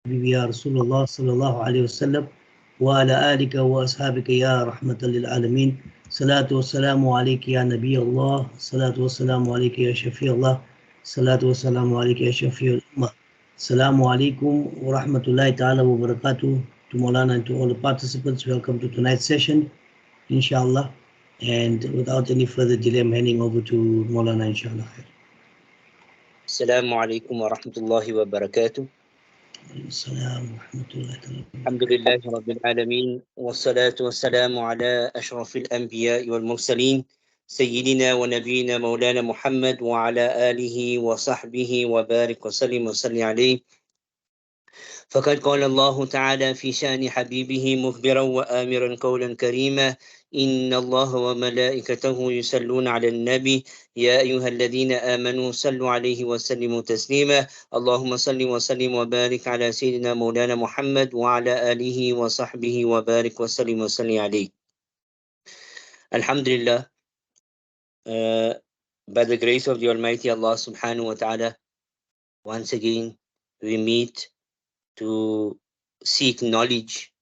حبيبي يا رسول الله صلى الله عليه وسلم وعلى آلك وأصحابك يا رحمة للعالمين. صلاة والسلام عليك يا نبي الله، صلاة والسلام عليك يا شفيع الله، صلاة والسلام عليك يا شفيع الأمة. السلام عليكم ورحمة الله تعالى وبركاته. To Maulana and to all the participants, welcome to tonight's session, inshallah. And without any further delay, I'm handing over to Maulana, inshallah. السلام عليكم ورحمة الله وبركاته. السلام ورحمة الله تعالى. الحمد لله رب العالمين، والصلاة والسلام على أشرف الأنبياء والمرسلين سيدنا ونبينا مولانا محمد وعلى آله وصحبه وبارك وسلم عليه. فقد قال الله تعالى في شأن حبيبه مخبرا وآمرا قولا كريما: إن الله وملائكته يصلون على النبي يا أيها الذين آمنوا صلوا عليه وسلموا تسليما. اللهم صل وسلم وبارك على سيدنا مولانا محمد وعلى آله وصحبه وبارك وسلم عليه. Alhamdulillah, by the grace of the Almighty Allah subhanahu wa ta'ala, once again we meet to seek knowledge,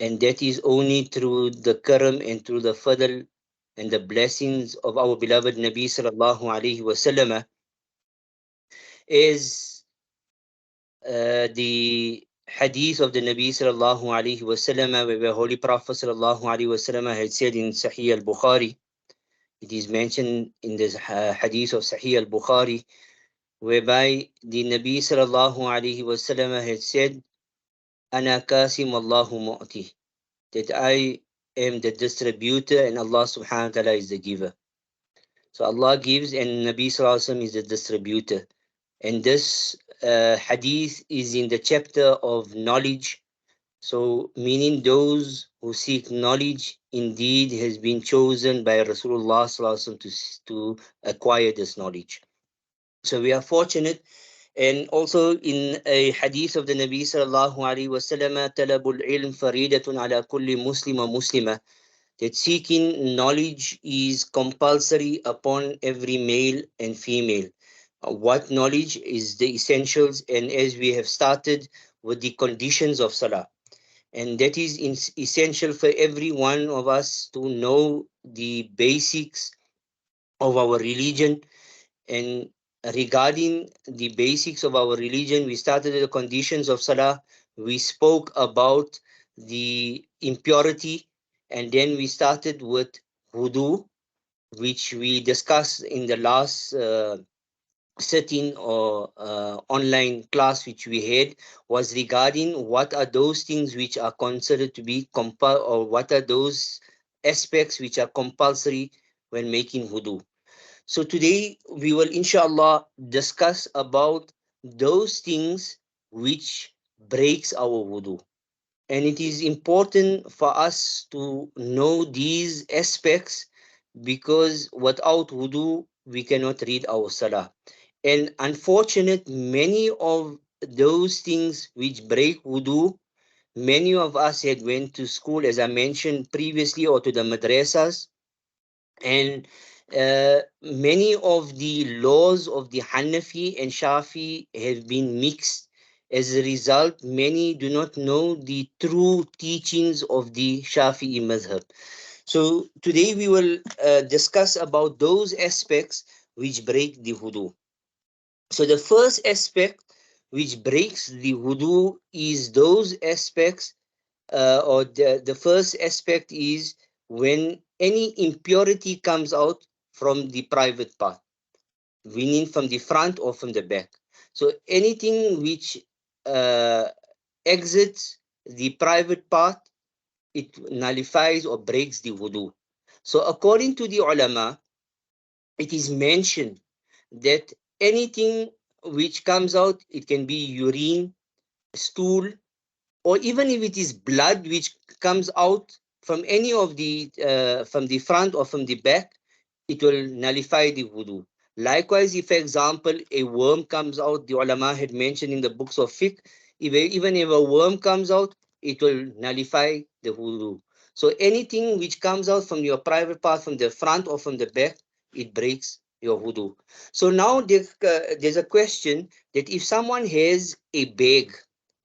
and that is only through the karam and through the fadl and the blessings of our beloved Nabi sallallahu alaihi wasallam. Is the hadith of the Nabi sallallahu alaihi wasallam, where the Holy Prophet sallallahu alaihi wasallam had said in Sahih al-Bukhari. It is mentioned in this hadith of Sahih al-Bukhari, whereby the Nabi sallallahu alaihi wasallam had said, Ana kasim Allahu mu'ti, that I am the distributor and Allah subhanahu wa ta'ala is the giver. So Allah gives and Nabi sallallahu alaihi wasallam is the distributor. And this hadith is in the chapter of knowledge. So meaning those who seek knowledge indeed has been chosen by Rasulullah sallallahu alaihi wasallam to acquire this knowledge. So we are fortunate. And also in a hadith of the Nabi sallallahu alaihi wasallam, talabul ilm faridatun ala kulli muslim wa muslima, that seeking knowledge is compulsory upon every male and female. What knowledge is the essentials, and as we have started with the conditions of salah, and that is essential for every one of us to know the basics of our religion. And regarding the basics of our religion, we started with the conditions of salah. We spoke about the impurity, and then we started with wudu, which we discussed in the last sitting or online class which we had, was regarding what are those things which are considered to be or what are those aspects which are compulsory when making wudu. So today we will inshallah discuss about those things which breaks our wudu. And it is important for us to know these aspects, because without wudu we cannot read our salah. And unfortunate, many of those things which break wudu, many of us had went to school, as I mentioned previously, or to the madrasas, and many of the laws of the Hanafi and Shafi have been mixed. As a result, many do not know the true teachings of the Shafi'i madhab. So today we will discuss about those aspects which break the wudu. So the first aspect which breaks the wudu is those aspects, or the first aspect is when any impurity comes out from the private part, meaning from the front or from the back. So anything which exits the private part, it nullifies or breaks the wudu. So according to the ulama, it is mentioned that anything which comes out, it can be urine, stool, or even if it is blood which comes out from any of the from the front or from the back, it will nullify the wudu. Likewise, if, for example, a worm comes out, the ulama had mentioned in the books of fiqh, even if a worm comes out, it will nullify the wudu. So anything which comes out from your private part, from the front or from the back, it breaks your wudu. So now there's a question that if someone has a bag,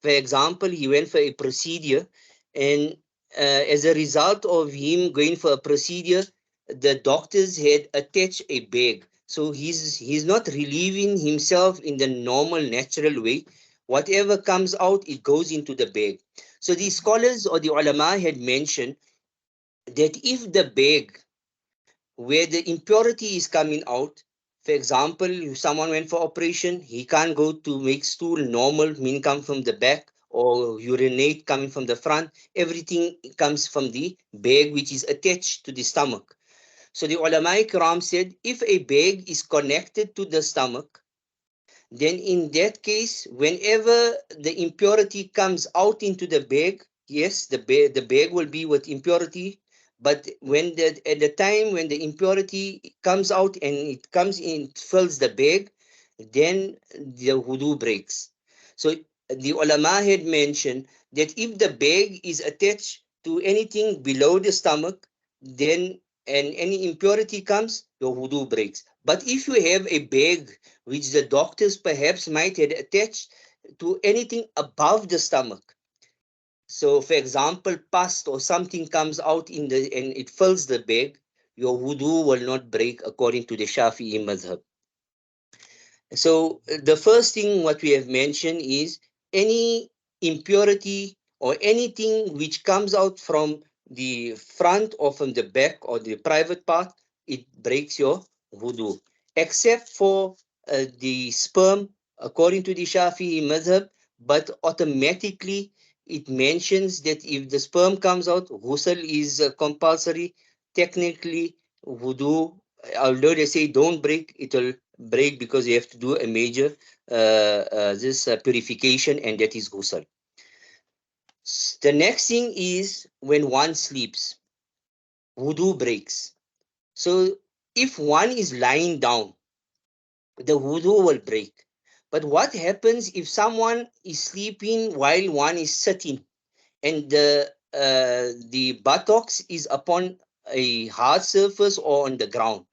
For example, he went for a procedure, and as a result of him going for a procedure, the doctors had attached a bag. So he's not relieving himself in the normal, natural way. Whatever comes out, it goes into the bag. So the scholars or the ulama had mentioned that if the bag where the impurity is coming out, for example, if someone went for operation, he can't go to make stool normal, meaning come from the back, or urinate coming from the front. Everything comes from the bag which is attached to the stomach. So the ulama ikram said, if a bag is connected to the stomach, then in that case, whenever the impurity comes out into the bag, yes, the bag will be with impurity. But when at the time when the impurity comes out and it comes in, fills the bag, then the wudu breaks. So the ulama had mentioned that if the bag is attached to anything below the stomach, then and any impurity comes, your wudu breaks. But if you have a bag which the doctors perhaps might have attached to anything above the stomach. So, for example, pus or something comes out in the and it fills the bag, your wudu will not break according to the Shafi'i madhab. So, the first thing what we have mentioned is any impurity or anything which comes out from the front or from the back or the private part, it breaks your wudu, except for the sperm, according to the Shafi'i madhab, but automatically it mentions that if the sperm comes out, ghusl is compulsory. Technically, wudu, although they say don't break, it will break because you have to do a major purification, and that is ghusl. The next thing is when one sleeps, wudu breaks. So if one is lying down, the wudu will break. But what happens if someone is sleeping while one is sitting and the buttocks is upon a hard surface or on the ground?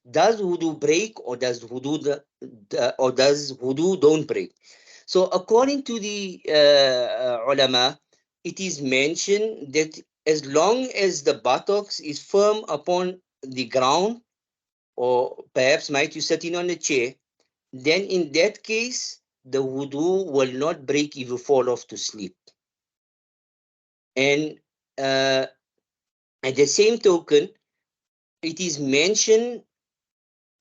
Does wudu break, or does wudu don't break? So according to the ulama, it is mentioned that as long as the buttocks is firm upon the ground, or perhaps might you sitting on a chair, then in that case the wudu will not break if you fall off to sleep. And at the same token, it is mentioned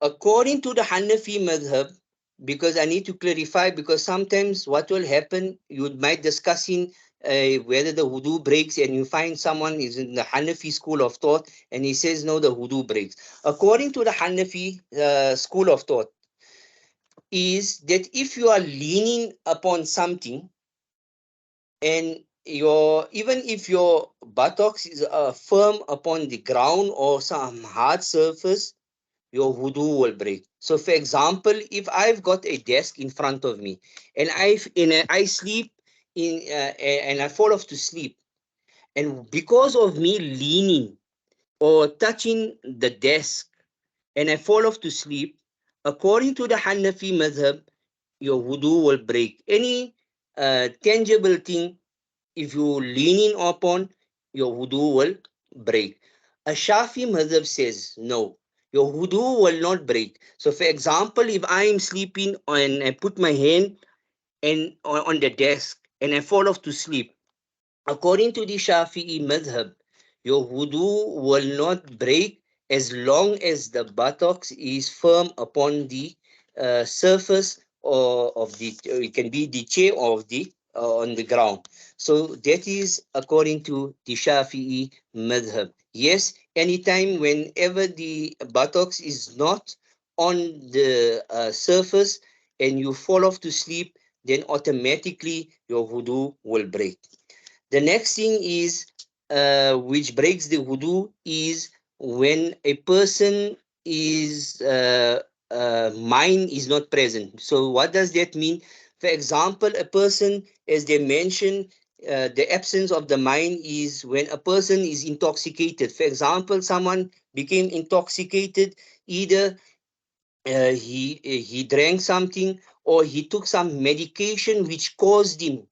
according to the Hanafi madhab, because I need to clarify, because sometimes what will happen, you might discussing whether the wudu breaks, and you find someone is in the Hanafi school of thought and he says no, the wudu breaks. According to the Hanafi school of thought, is that if you are leaning upon something and even if your buttocks is firm upon the ground or some hard surface, your wudu will break. So, for example, if I've got a desk in front of me and I sleep in and I fall off to sleep, and because of me leaning or touching the desk and I fall off to sleep, according to the Hanafi madhab, your wudu will break. Any tangible thing, if you leaning upon, your wudu will break. A Shafi madhab says no, your wudu will not break. So, for example, if I am sleeping and I put my hand on the desk and I fall off to sleep, according to the Shafi'i madhab, your wudu will not break as long as the buttocks is firm upon the surface or of the, it can be the chair or of the on the ground. So that is according to the Shafi'i madhab. Yes, anytime whenever the buttocks is not on the surface and you fall off to sleep, then automatically your wudu will break. The next thing is, which breaks the wudu, is when a person is mind is not present. So what does that mean? For example, a person, as they mentioned, the absence of the mind is when a person is intoxicated. For example, someone became intoxicated, either he drank something or he took some medication which caused him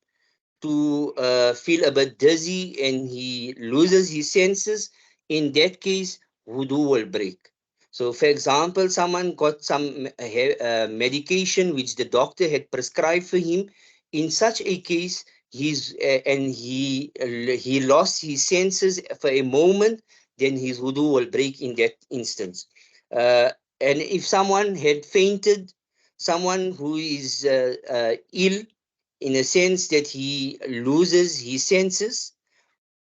to feel a bit dizzy and he loses his senses, in that case, wudu will break. So, for example, someone got some medication which the doctor had prescribed for him. In such a case, he lost his senses for a moment, then his wudu will break in that instance. And if someone had fainted, someone who is ill, in a sense that he loses his senses,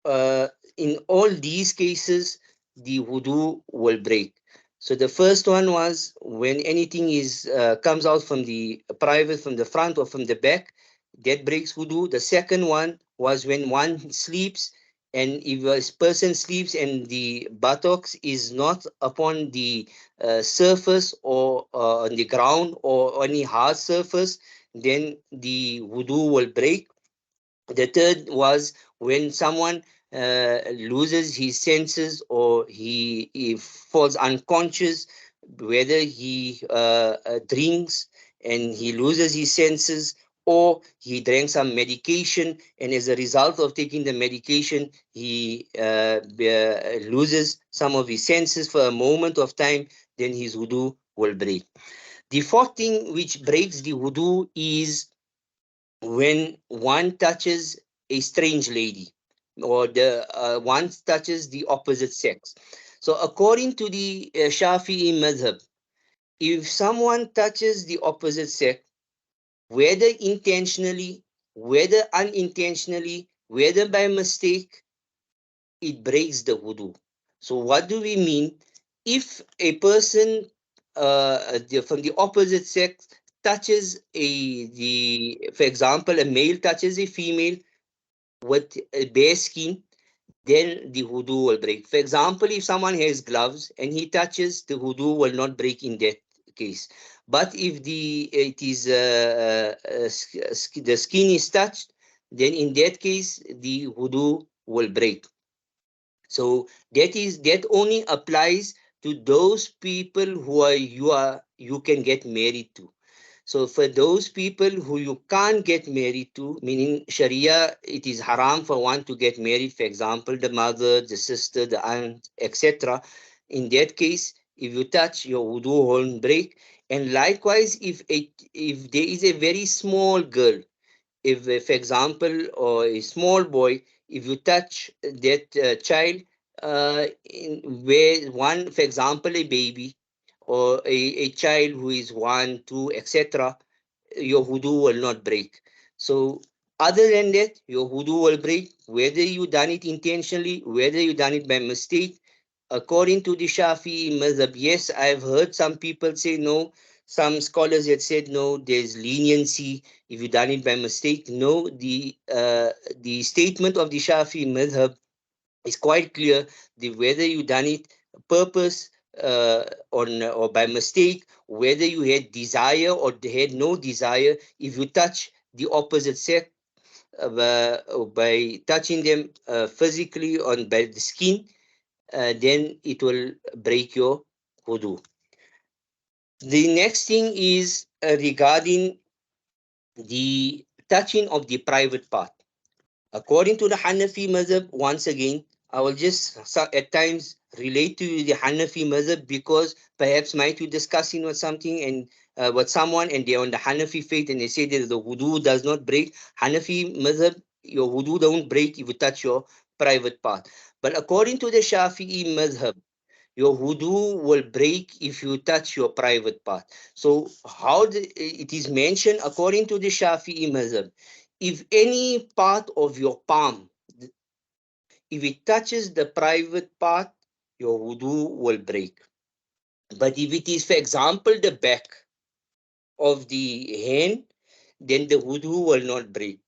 uh, in all these cases, the wudu will break. So the first one was when anything is comes out from the private, from the front or from the back, that breaks wudu. The second one was when one sleeps, and if a person sleeps and the buttocks is not upon the surface or on the ground or any hard surface, then the wudu will break. The third was when someone loses his senses or he falls unconscious, whether he drinks and he loses his senses, or he drank some medication, and as a result of taking the medication, he loses some of his senses for a moment of time, then his wudu will break. The fourth thing which breaks the wudu is when one touches a strange lady, or the one touches the opposite sex. So according to the Shafi'i madhab, if someone touches the opposite sex, whether intentionally, whether unintentionally, whether by mistake, it breaks the wudu. So what do we mean? If a person from the opposite sex touches for example, a male touches a female with a bare skin, then the wudu will break. For example, if someone has gloves and he touches, the wudu will not break in that case. But if the skin is touched, then in that case the wudu will break. So that only applies to those people you can get married to. So for those people who you can't get married to, meaning Sharia, it is haram for one to get married, for example, the mother, the sister, the aunt, etc. In that case, if you touch, your wudu won't break. And likewise, if there is a very small girl, if for example, or a small boy, if you touch that child, where one, for example, a baby or a child who is 1, 2, etc., your wudu will not break. So other than that, your wudu will break, whether you done it intentionally, whether you done it by mistake. According to the Shafi'i madhab, yes, I've heard some people say no. Some scholars had said no, there's leniency if you done it by mistake. No, the statement of the Shafi'i madhab is quite clear. Whether you done it purpose or by mistake, whether you had desire or had no desire, if you touch the opposite sex by touching them physically on by the skin, then it will break your wudu. The next thing is regarding the touching of the private part. According to the Hanafi mazhab, once again, I will just at times relate to the Hanafi mazhab because perhaps might be discussing with something and with someone and they're on the Hanafi faith and they say that the wudu does not break. Hanafi mazhab, your wudu don't break if you touch your private part. But according to the Shafi'i mazhab, your wudu will break if you touch your private part. So it is mentioned according to the Shafi'i mazhab, if any part of your palm, if it touches the private part, your wudu will break. But if it is, for example, the back of the hand, then the wudu will not break.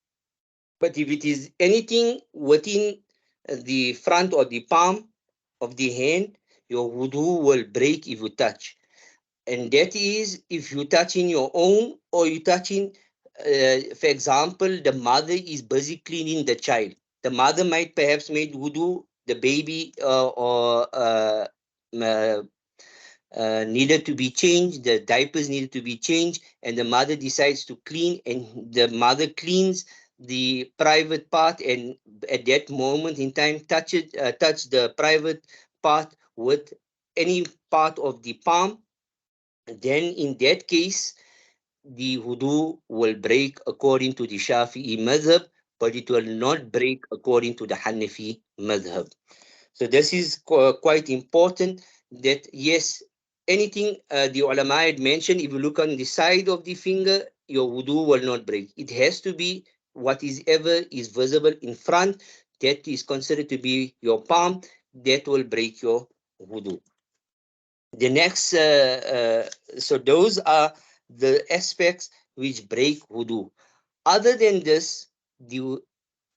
But if it is anything within the front or the palm of the hand, your wudu will break if you touch. And that is if you touching your own or you touching, for example, the mother is busy cleaning the child. The mother might perhaps made wudu, the baby needed to be changed, the diapers needed to be changed, and the mother decides to clean, and the mother cleans the private part and at that moment in time touch the private part with any part of the palm, then in that case the wudu will break according to the Shafi'i madhab, but it will not break according to the Hanafi madhab. So this is quite important, that yes, anything the ulama had mentioned, if you look on the side of the finger, your wudu will not break. It has to be what is ever is visible in front, that is considered to be your palm, that will break your wudu. The next, so those are the aspects which break wudu. Other than this, the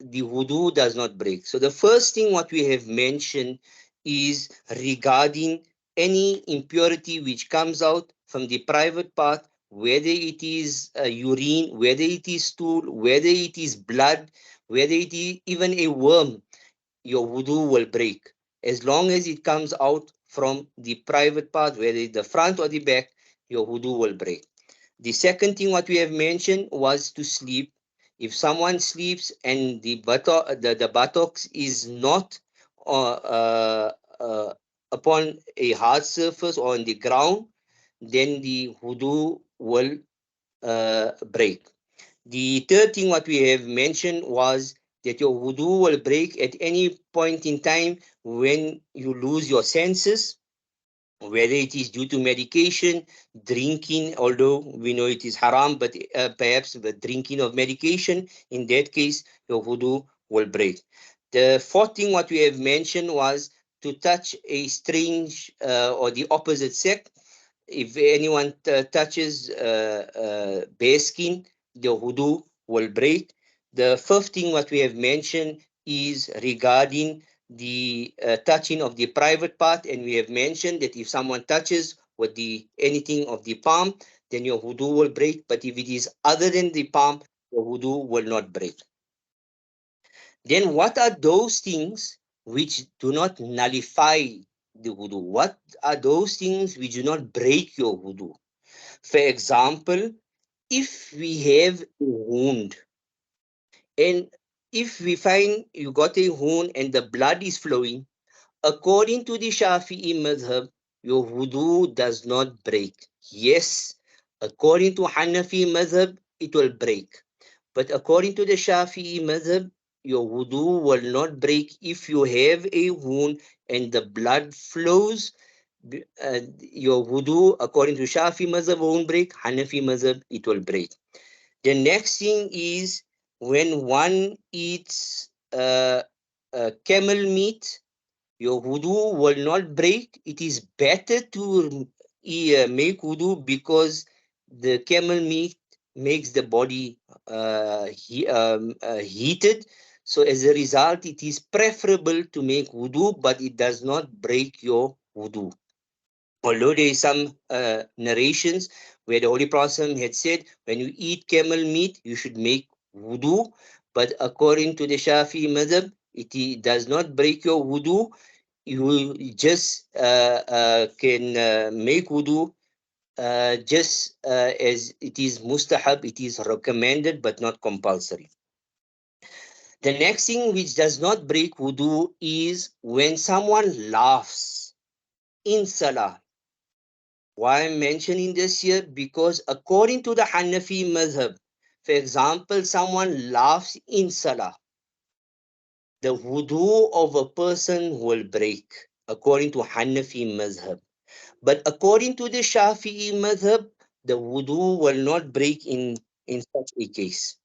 wudu does not break. So the first thing what we have mentioned is regarding any impurity which comes out from the private part, whether it is urine, whether it is stool, whether it is blood, whether it is even a worm, your wudu will break. As long as it comes out from the private part, whether it's the front or the back, your wudu will break. The second thing what we have mentioned was to sleep. If someone sleeps and the buttocks is not upon a hard surface or on the ground, then the wudu will break. The third thing what we have mentioned was that your wudu will break at any point in time when you lose your senses, whether it is due to medication, drinking, although we know it is haram, but perhaps the drinking of medication, in that case, your wudu will break. The fourth thing what we have mentioned was to touch a strange or the opposite sex. If anyone touches bare skin, the wudu will break. The fifth thing what we have mentioned is regarding the touching of the private part, and we have mentioned that if someone touches with the anything of the palm, then your wudu will break. But if it is other than the palm, your wudu will not break. Then what are those things which do not nullify the wudu? What are those things which do not break your wudu? For example, if we have a wound, and if we find you got a wound and the blood is flowing, according to the Shafi'i madhab, your wudu does not break. Yes, according to Hanafi madhab, it will break. But according to the Shafi'i madhab, your wudu will not break if you have a wound and the blood flows. Your wudu, according to Shafi mazhab, won't break. Hanafi mazhab, it will break. The next thing is when one eats camel meat, your wudu will not break. It is better to make wudu because the camel meat makes the body heated. So as a result, it is preferable to make wudu, but it does not break your wudu. Although there is some narrations where the Holy Prophet had said, when you eat camel meat, you should make wudu. But according to the Shafi madhab, it does not break your wudu. You just can make wudu just as it is mustahab, it is recommended but not compulsory. The next thing which does not break wudu is when someone laughs in salah. Why I'm mentioning this here? Because according to the Hanafi madhab, for example, someone laughs in salah, the wudu of a person will break according to Hanafi madhab. But according to the Shafi'i madhab, the wudu will not break in such a case.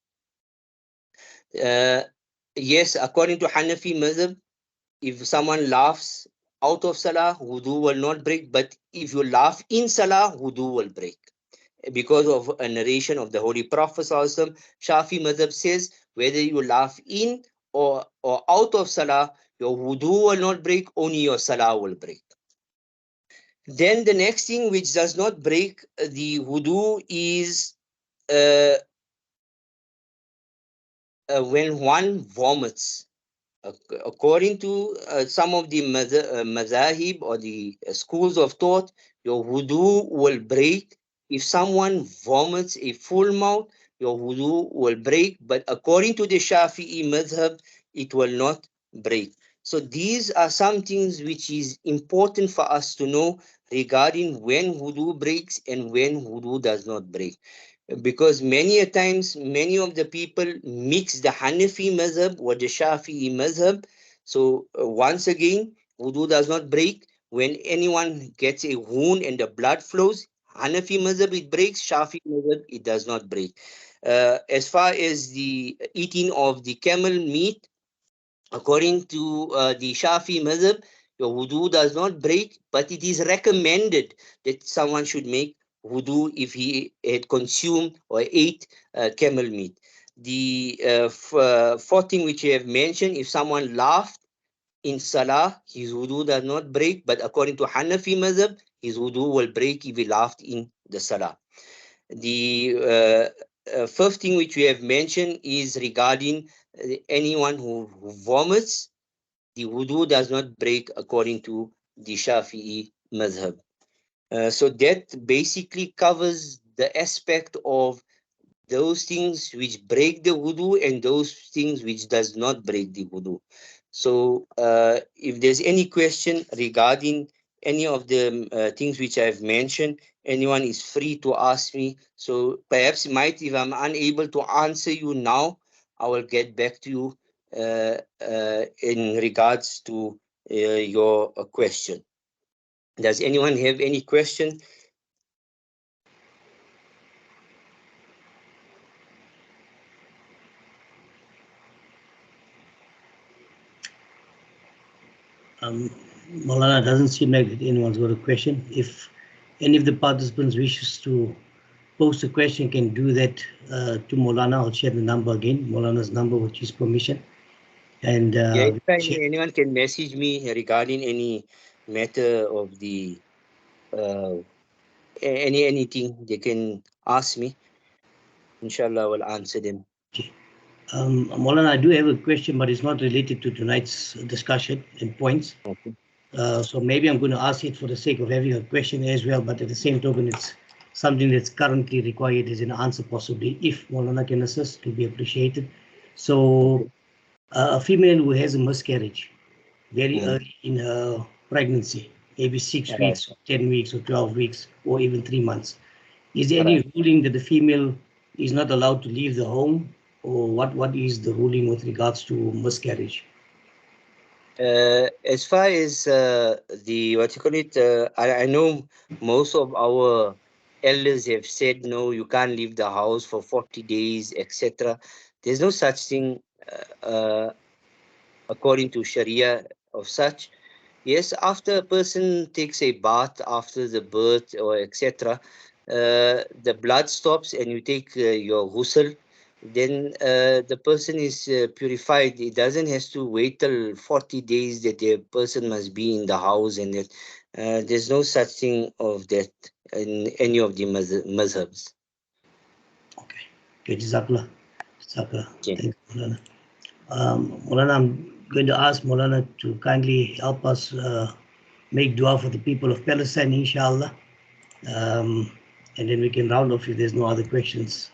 Yes, according to Hanafi madhab, if someone laughs out of salah, wudu will not break. But if you laugh in salah, wudu will break. Because of a narration of the Holy Prophet ﷺ, Shafi madhab says, whether you laugh in or out of salah, your wudu will not break, only your salah will break. Then the next thing which does not break the wudu is when one vomits. According to some of the mazahib or the schools of thought, your wudu will break if someone vomits a full mouth, your wudu will break, but according to the Shafi'i madhab, it will not break. So these are some things which is important for us to know regarding when wudu breaks and when wudu does not break. Because many a times, many of the people mix the Hanafi madhab with the Shafi'i madhab. So once again, wudu does not break. When anyone gets a wound and the blood flows, Hanafi madhab it breaks, Shafi'i madhab it does not break. As far as the eating of the camel meat, according to the Shafi madhab, your wudu does not break, but it is recommended that someone should make wudu if he had consumed or ate camel meat. The fourth thing which you have mentioned, if someone laughed in salah, his wudu does not break, but according to Hanafi madhab, his wudu will break if he laughed in the salah. The first thing which we have mentioned is regarding anyone who vomits, the wudu does not break according to the Shafi'i madhab. So that basically covers the aspect of those things which break the wudu and those things which does not break the wudu. So if there's any question regarding any of the things which I've mentioned, anyone is free to ask me. So perhaps if I'm unable to answer you now, I will get back to you in regards to your question. Does anyone have any question? Maulana, doesn't seem like anyone's got a question. If any of the participants wishes to post a question, can do that to Maulana. I'll share the number again, Maulana's number with his permission. And Anyone can message me regarding any matter of the anything they can ask me. Inshallah, I will answer them. Okay. Maulana, I do have a question, but it's not related to tonight's discussion and points. Okay. So maybe I'm going to ask it for the sake of having a question as well, but at the same token, it's something that's currently required as an answer possibly. If Maulana can assist, to be appreciated. So a female who has a miscarriage very early in her pregnancy, maybe 6 weeks, 10 weeks, or 12 weeks, or even 3 months. Is there any ruling that the female is not allowed to leave the home, or what is the ruling with regards to miscarriage? As far as I know most of our elders have said no, you can't leave the house for 40 days, etc. There's no such thing according to Sharia of such. Yes, after a person takes a bath after the birth or etc., the blood stops and you take your ghusl, then the person is purified. It doesn't have to wait till 40 days that the person must be in the house, and that there's no such thing of that in any of the mazhabs. Okay, Jazakallah. Okay. Thanks, Maulana. Maulana, I'm going to ask Maulana to kindly help us make dua for the people of Palestine, inshallah. And then we can round off if there's no other questions.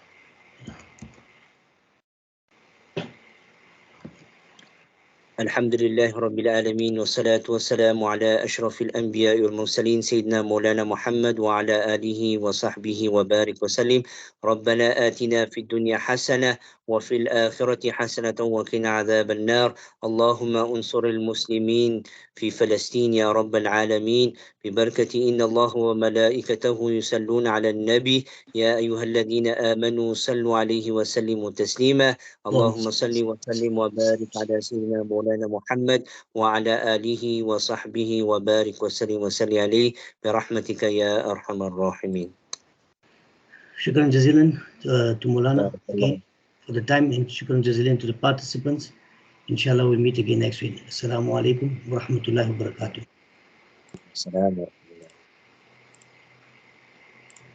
الحمد لله رب العالمين والصلاة والسلام على أشرف الأنبياء والمرسلين سيدنا مولانا محمد وعلى آله وصحبه وبارك وسلم. ربنا آتنا في الدنيا حسنة وفي الآخرة حسنة وقنا عذاب النار. اللهم انصر المسلمين في فلسطين يا رب العالمين ببركة إن الله وملائكته يصلون على النبي يا أيها الذين آمنوا صلوا عليه وسلموا تسليما. اللهم صل وسلم وبارك على سيدنا مولانا محمد وعلى آله وصحبه وبارك وسلم عليه برحمتك يا أرحم الراحمين. Shukran jazilan to Maulana again for the time, and shukran jazilan to the participants. Inshallah, we'll meet again next week. Assalamu alaikum wa rahmatullahi wa barakatuh.